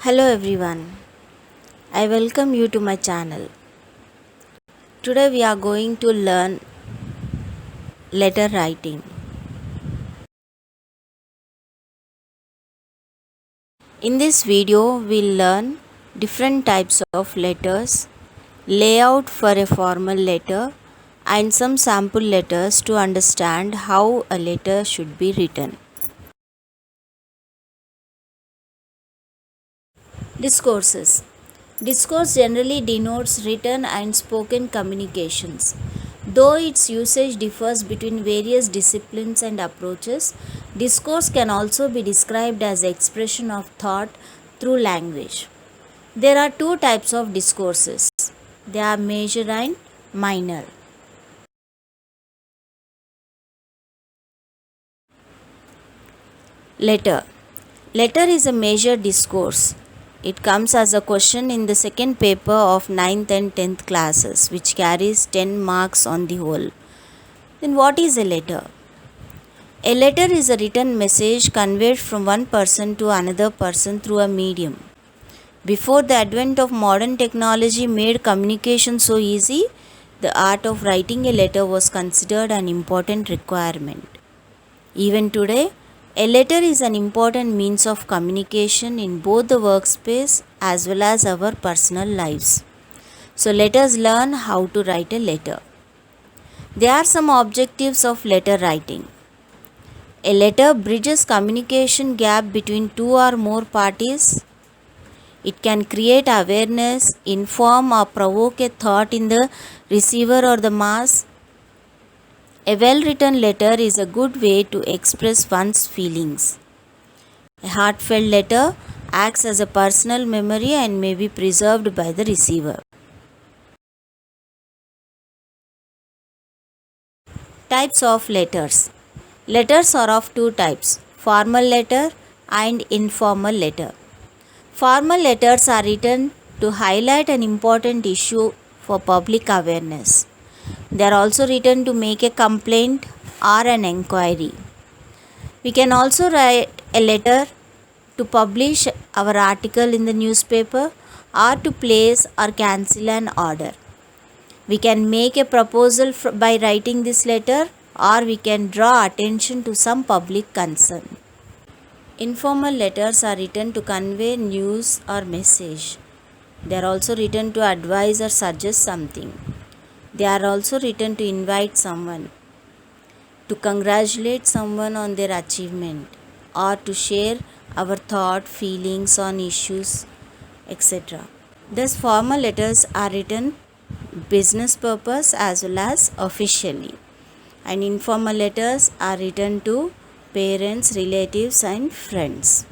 Hello everyone, I welcome you to my channel. Today we are going to learn letter writing. In this video, we'll learn different types of letters, layout for a formal letter, and some sample letters to understand how a letter should be written. Discourses. Discourse generally denotes written and spoken communications. Though its usage differs between various disciplines and approaches, discourse can also be described as the expression of thought through language. There are two types of discourses. They are major and minor. Letter. Letter is a major discourse. It comes as a question in the second paper of 9th and 10th classes, which carries 10 marks on the whole. Then what is a letter? A letter is a written message conveyed from one person to another person through a medium. Before the advent of modern technology made communication so easy, the art of writing a letter was considered an important requirement. Even today, a letter is an important means of communication in both the workspace as well as our personal lives. So let us learn how to write a letter. There are some objectives of letter writing. A letter bridges communication gap between two or more parties. It can create awareness, inform or provoke a thought in the receiver or the mass. A well-written letter is a good way to express one's feelings. A heartfelt letter acts as a personal memory and may be preserved by the receiver. Types of letters. Letters are of two types, formal letter and informal letter. Formal letters are written to highlight an important issue for public awareness. They are also written to make a complaint or an inquiry. We can also write a letter to publish our article in the newspaper or to place or cancel an order. We can make a proposal by writing this letter, or we can draw attention to some public concern. Informal letters are written to convey news or message. They are also written to advise or suggest something. They are also written to invite someone, to congratulate someone on their achievement, or to share our thought, feelings on issues, etc. Thus, formal letters are written business purpose as well as officially, and informal letters are written to parents, relatives and friends.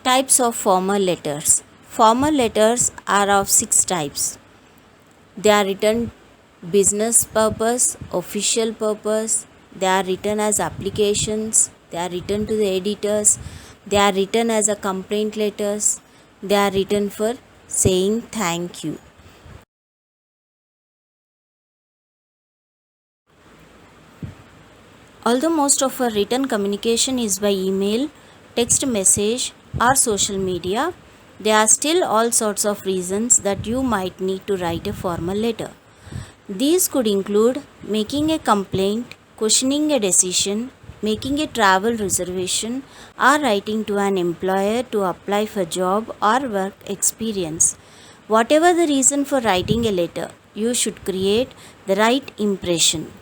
Types of formal letters. Formal letters are of 6 types. They are written business purpose, official purpose, they are written as applications, they are written to the editors, they are written as a complaint letters, they are written for saying thank you. Although most of our written communication is by email, text message or social media, there are still all sorts of reasons that you might need to write a formal letter. These could include making a complaint, questioning a decision, making a travel reservation, or writing to an employer to apply for job or work experience. Whatever the reason for writing a letter, you should create the right impression.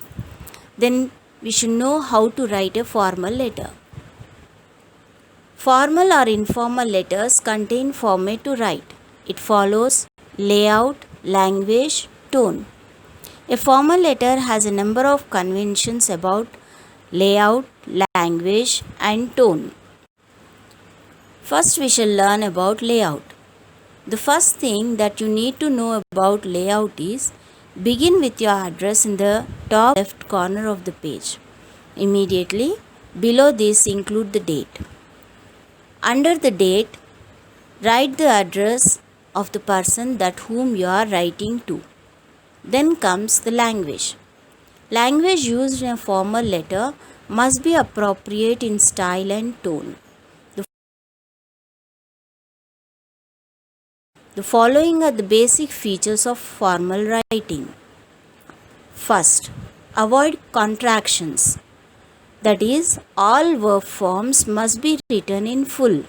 Then we should know how to write a formal letter. Formal or informal letters contain format to write. It follows layout, language, tone. A formal letter has a number of conventions about layout, language, and tone. First, we shall learn about layout. The first thing that you need to know about layout is begin with your address in the top left corner of the page. Immediately below this, include the date. Under the date, write the address of the person that whom you are writing to. Then comes the language. Language used in a formal letter must be appropriate in style and tone. The following are the basic features of formal writing. First, avoid contractions. That is, all verb forms must be written in full.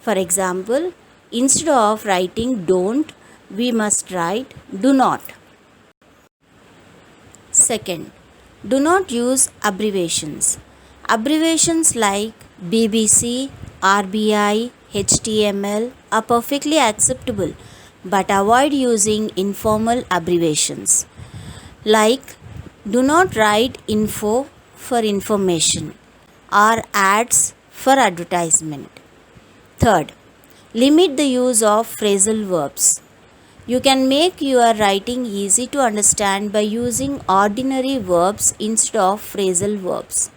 For example, instead of writing don't, we must write do not. Second, do not use abbreviations. Abbreviations like BBC, RBI, HTML are perfectly acceptable, but avoid using informal abbreviations. Like, do not write info for information or ads for advertisement. Third, limit the use of phrasal verbs. You can make your writing easy to understand by using ordinary verbs instead of phrasal verbs.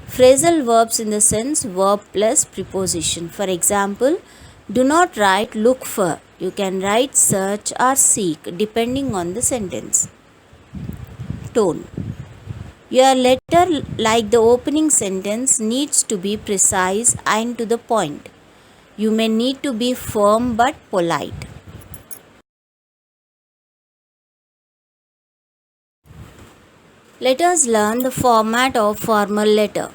Phrasal verbs in the sense verb plus preposition. For example, do not write look for. You can write search or seek depending on the sentence. Tone. Your letter, like the opening sentence, needs to be precise and to the point. You may need to be firm but polite. Let us learn the format of formal letter.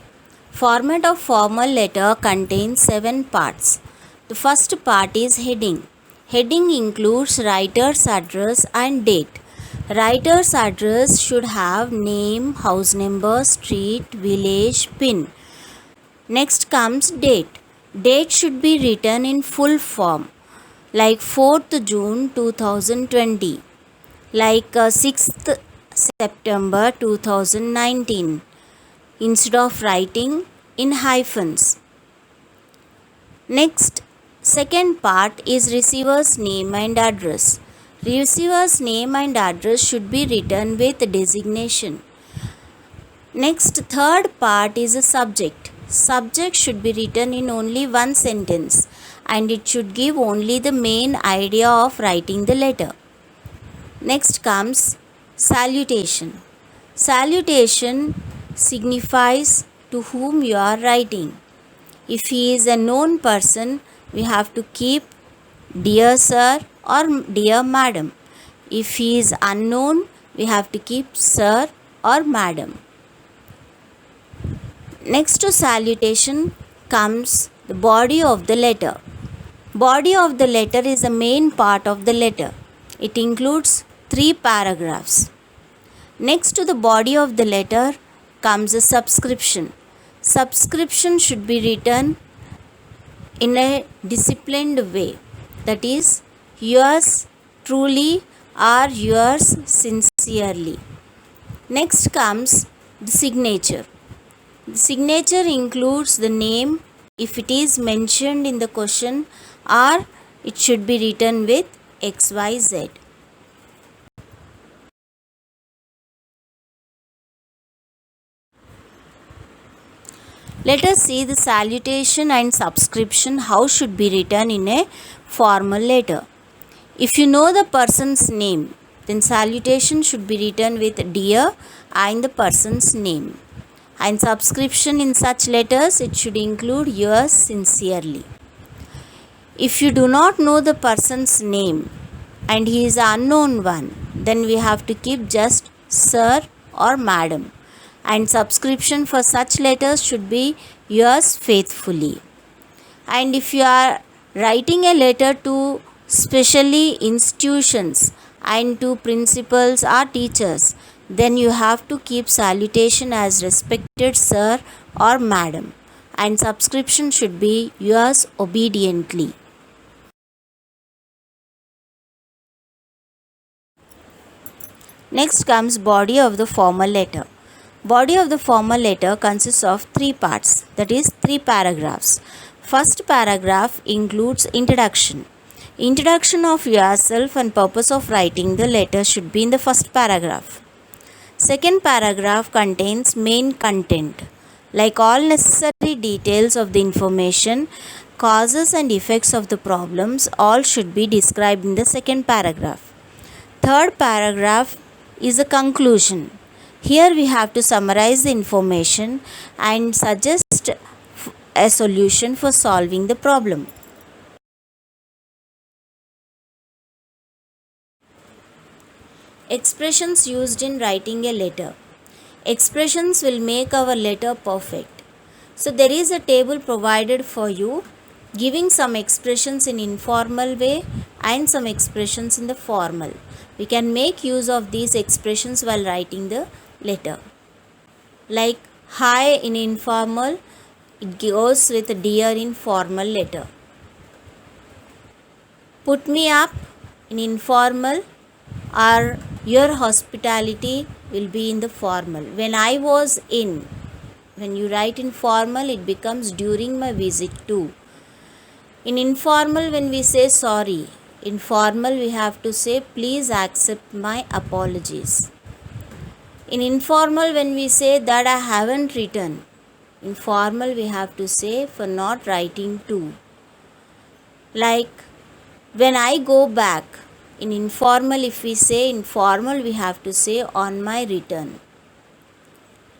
Format of formal letter contains 7 parts. The first part is heading. Heading includes writer's address and date. Writer's address should have name, house number, street, village, pin. Next comes date. Date should be written in full form, like 4th June 2020, like 6th September 2019, instead of writing in hyphens. Next, second part is receiver's name and address. Receiver's name and address should be written with designation. Next, third part is a subject. Subject should be written in only one sentence and it should give only the main idea of writing the letter. Next comes salutation. Salutation signifies to whom you are writing. If he is a known person, we have to keep dear sir or dear madam. If he is unknown, we have to keep sir or madam. Next to salutation comes the body of the letter. Body of the letter is the main part of the letter. It includes 3 paragraphs. Next to the body of the letter comes a subscription. Subscription should be written in a disciplined way. That is, yours truly or yours sincerely. Next comes the signature. The signature includes the name if it is mentioned in the question, or it should be written with XYZ. Let us see the salutation and subscription how should be written in a formal letter. If you know the person's name, then salutation should be written with dear and the person's name. And subscription in such letters, it should include yours sincerely. If you do not know the person's name and he is an unknown one, then we have to keep just sir or madam. And subscription for such letters should be yours faithfully. And if you are writing a letter to specially institutions and to principals or teachers, then you have to keep salutation as respected sir or madam, and subscription should be yours obediently. Next comes body of the formal letter. Body of the formal letter consists of 3 parts, that is 3 paragraphs. First paragraph includes introduction. Introduction of yourself and purpose of writing the letter should be in the first paragraph. Second paragraph contains main content, like all necessary details of the information, causes and effects of the problems, all should be described in the second paragraph. Third paragraph is a conclusion. Here we have to summarize the information and suggest a solution for solving the problem. Expressions used in writing a letter. Expressions will make our letter perfect. So there is a table provided for you giving some expressions in informal way and some expressions in the formal. We can make use of these expressions while writing the letter. Like hi in informal, it goes with dear in formal letter. Put me up in informal, or your hospitality will be in the formal. When I was in, when you write in formal, it becomes during my visit to. In informal, when we say sorry, in formal we have to say please accept my apologies. In informal, when we say that I haven't written, in formal we have to say for not writing to. Like when I go back, in informal, if we say informal, we have to say on my return.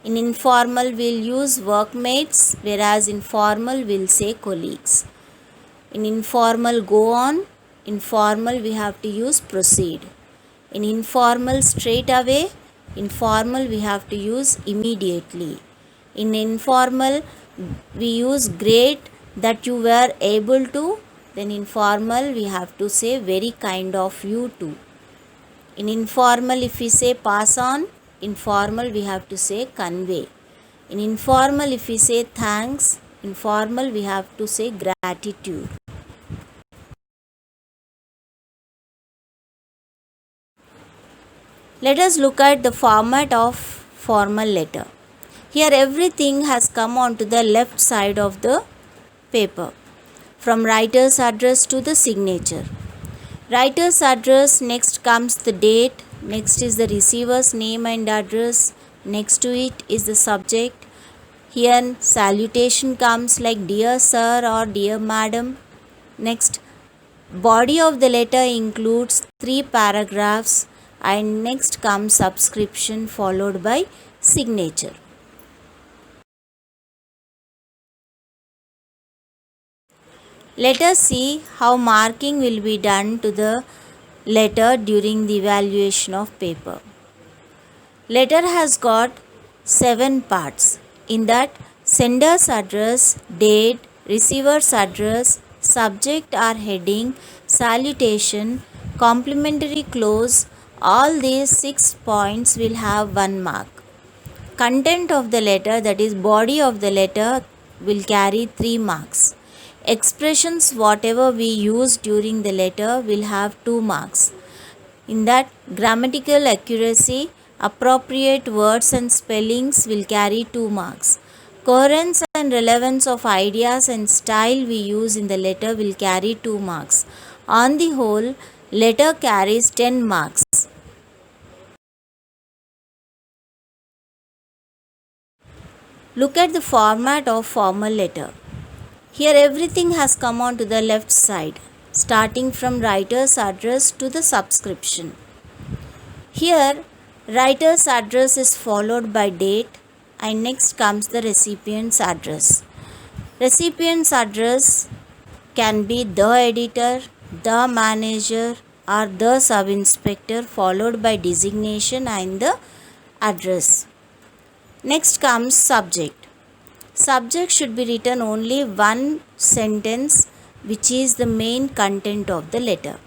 In informal, we'll use workmates, whereas in formal, we'll say colleagues. In informal, go on. In formal, we have to use proceed. In informal, straight away. In formal, we have to use immediately. In informal, we use great that you were able to. Then in formal, we have to say very kind of you too. In informal, if we say pass on, in formal we have to say convey. In informal, if we say thanks, in formal we have to say gratitude. Let us look at the format of formal letter. Here everything has come onto the left side of the paper, from writer's address to the signature. Writer's address, next comes the date, next is the receiver's name and address, next to it is the subject. Here salutation comes like dear sir or dear madam. Next, body of the letter includes 3 paragraphs, and next comes subscription followed by signature. Let us see how marking will be done to the letter during the evaluation of paper. Letter has got 7 parts. In that, sender's address, date, receiver's address, subject or heading, salutation, complimentary clause, all these 6 points will have 1 mark. Content of the letter, that is body of the letter, will carry 3 marks. Expressions whatever we use during the letter will have 2 marks. In that, grammatical accuracy, appropriate words and spellings will carry 2 marks. Coherence and relevance of ideas and style we use in the letter will carry 2 marks. On the whole, letter carries 10 marks. Look at the format of formal letter. Here everything has come on to the left side, starting from writer's address to the subscription. Here, writer's address is followed by date, and next comes the recipient's address. Recipient's address can be the editor, the manager, or the sub-inspector, followed by designation and the address. Next comes subject. Subject should be written only one sentence, which is the main content of the letter,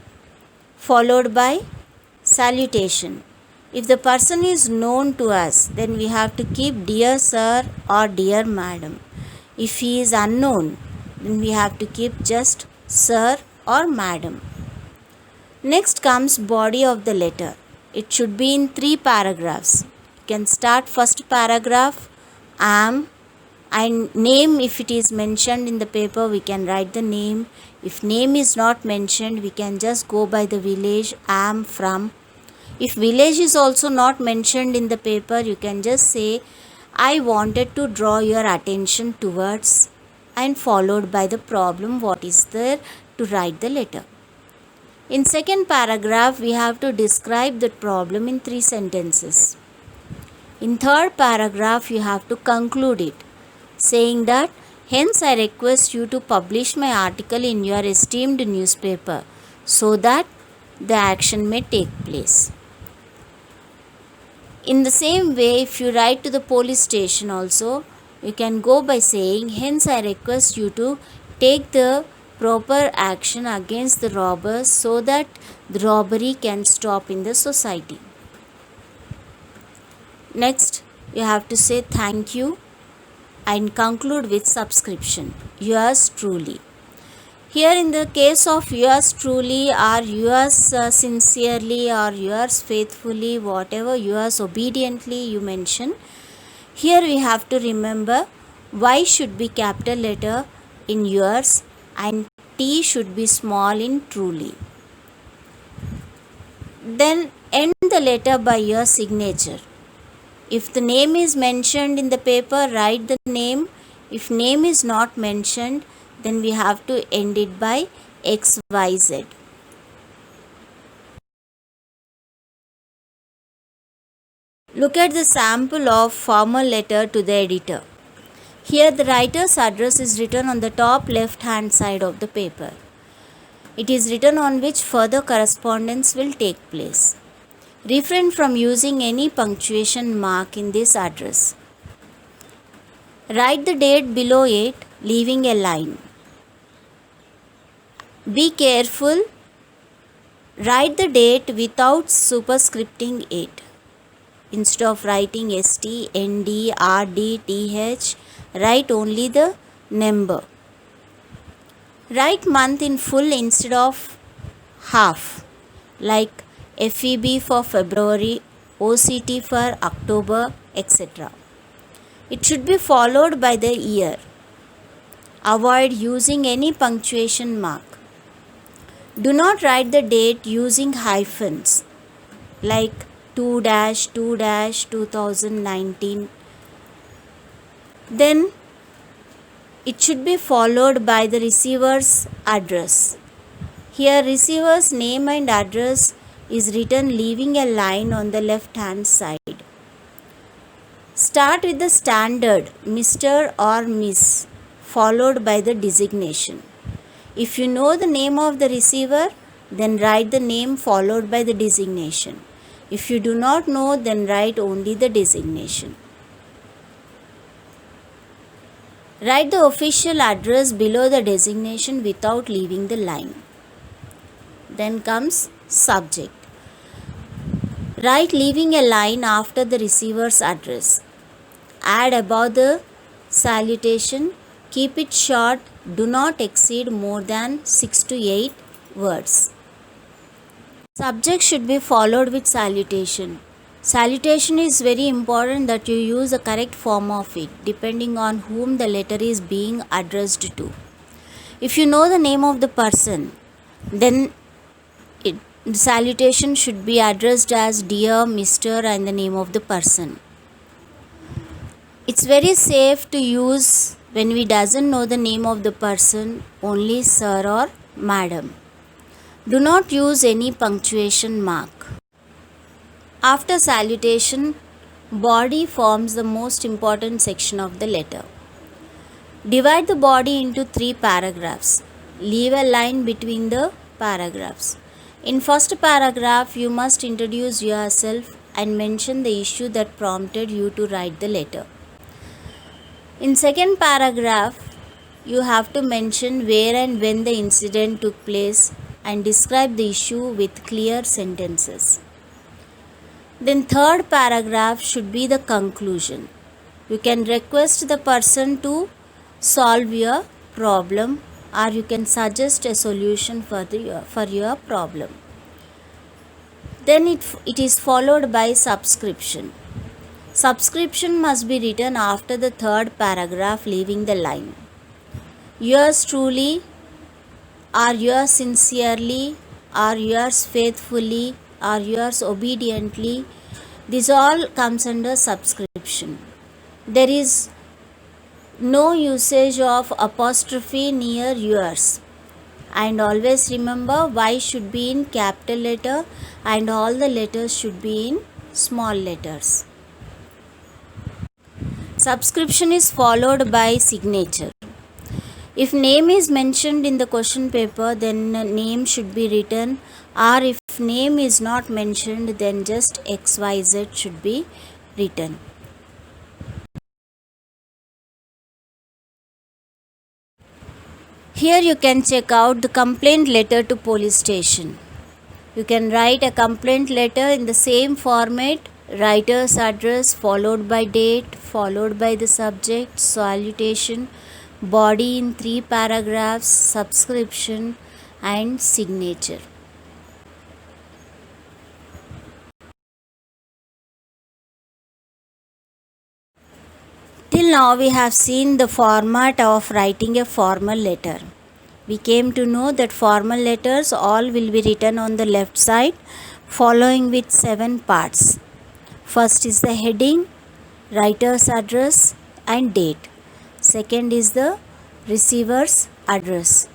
followed by salutation. If the person is known to us, then we have to keep dear sir or dear madam. If he is unknown, then we have to keep just sir or madam. Next comes body of the letter. It should be in 3 paragraphs. You can start first paragraph, am, and name. If it is mentioned in the paper, we can write the name. If name is not mentioned, we can just go by the village, am from. If village is also not mentioned in the paper, you can just say I wanted to draw your attention towards, and followed by the problem what is there to write the letter. In second paragraph, we have to describe the problem in 3 sentences. In third paragraph, you have to conclude it, saying that hence I request you to publish my article in your esteemed newspaper so that the action may take place. In the same way, if you write to the police station also, you can go by saying, hence I request you to take the proper action against the robbers so that the robbery can stop in the society. Next, you have to say thank you and conclude with subscription. Yours truly. Here in the case of yours truly or yours sincerely or yours faithfully, whatever yours obediently you mention, here we have to remember Y should be capital letter in yours and T should be small in truly. Then end the letter by your signature. If the name is mentioned in the paper, write the name. If name is not mentioned, then we have to end it by XYZ. Look at the sample of formal letter to the editor. Here the writer's address is written on the top left hand side of the paper. It is written on which further correspondence will take place. Refrain from using any punctuation mark in this address. Write the date below it, leaving a line. Be careful. Write the date without superscripting it. Instead of writing ST, ND, RD, TH, write only the number. Write month in full instead of half, like FEB for February, OCT for October, etc. It should be followed by the year. Avoid using any punctuation mark. Do not write the date using hyphens like 2-2019. Then it should be followed by the receiver's address. Here receiver's name and address is written leaving a line on the left hand side. Start with the standard Mr. or Miss followed by the designation. If you know the name of the receiver, then write the name followed by the designation. If you do not know, then write only the designation. Write the official address below the designation without leaving the line. Then comes subject. Write leaving a line after the receiver's address. Add above the salutation. Keep it short. Do not exceed more than 6 to 8 words. Subject should be followed with salutation. Salutation is very important that you use the correct form of it depending on whom the letter is being addressed to. If you know the name of the person, then the salutation should be addressed as Dear Mr. and the name of the person. It's very safe to use when we doesn't know the name of the person, only Sir or Madam. Do not use any punctuation mark. After salutation, body forms the most important section of the letter. Divide the body into 3 paragraphs. Leave a line between the paragraphs. In first paragraph, you must introduce yourself and mention the issue that prompted you to write the letter. In second paragraph, you have to mention where and when the incident took place and describe the issue with clear sentences. Then third paragraph should be the conclusion. You can request the person to solve your problem or you can suggest a solution for your problem. Then it is followed by subscription. Subscription must be written after the third paragraph, leaving the line. Yours truly, or yours sincerely, or yours faithfully, or yours obediently. This all comes under subscription. There is no usage of apostrophe near yours. And always remember, Y should be in capital letter and all the letters should be in small letters. Subscription is followed by signature. If name is mentioned in the question paper, then name should be written or if name is not mentioned, then just XYZ should be written. Here you can check out the complaint letter to police station. You can write a complaint letter in the same format, writer's address followed by date, followed by the subject, salutation, body in 3 paragraphs, subscription and signature. Till now we have seen the format of writing a formal letter. We came to know that formal letters all will be written on the left side, following with 7 parts. First is the heading, writer's address and date. Second is the receiver's address.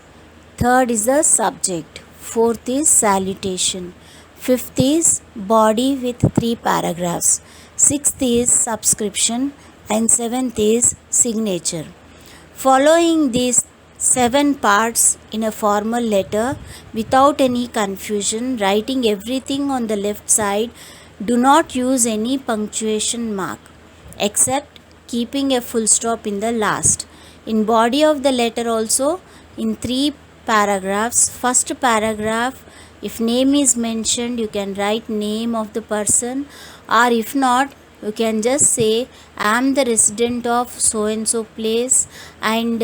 Third is the subject. Fourth is salutation. Fifth is body with 3 paragraphs. Sixth is subscription and seventh is signature. Following these 7 parts in a formal letter without any confusion, writing everything on the left side, do not use any punctuation mark except keeping a full stop in the last. In body of the letter also, in 3 paragraphs, first paragraph, if name is mentioned, you can write name of the person, or if not, you can just say I am the resident of so and so place, and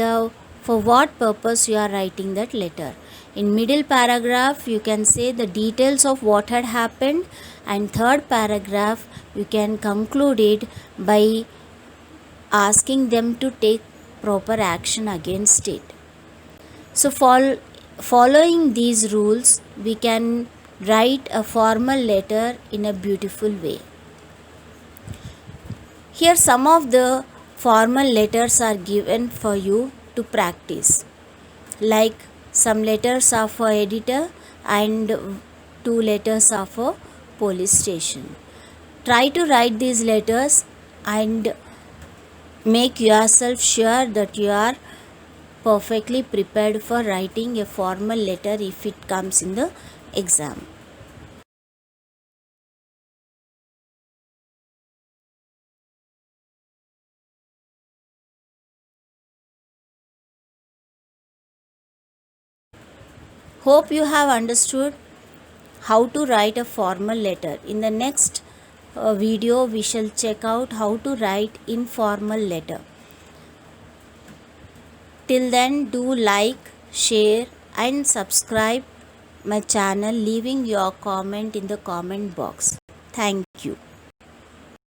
for what purpose you are writing that letter. In middle paragraph you can say the details of what had happened, and third paragraph you can conclude it by asking them to take proper action against it. So following these rules, we can write a formal letter in a beautiful way. Here some of the formal letters are given for you to practice. Like some letters are for editor and 2 letters are for police station. Try to write these letters and make yourself sure that you are perfectly prepared for writing a formal letter if it comes in the exam. Hope you have understood how to write a formal letter. In the next video, we shall check out how to write informal letter. Till then, do like, share and subscribe my channel, leaving your comment in the comment box. Thank you.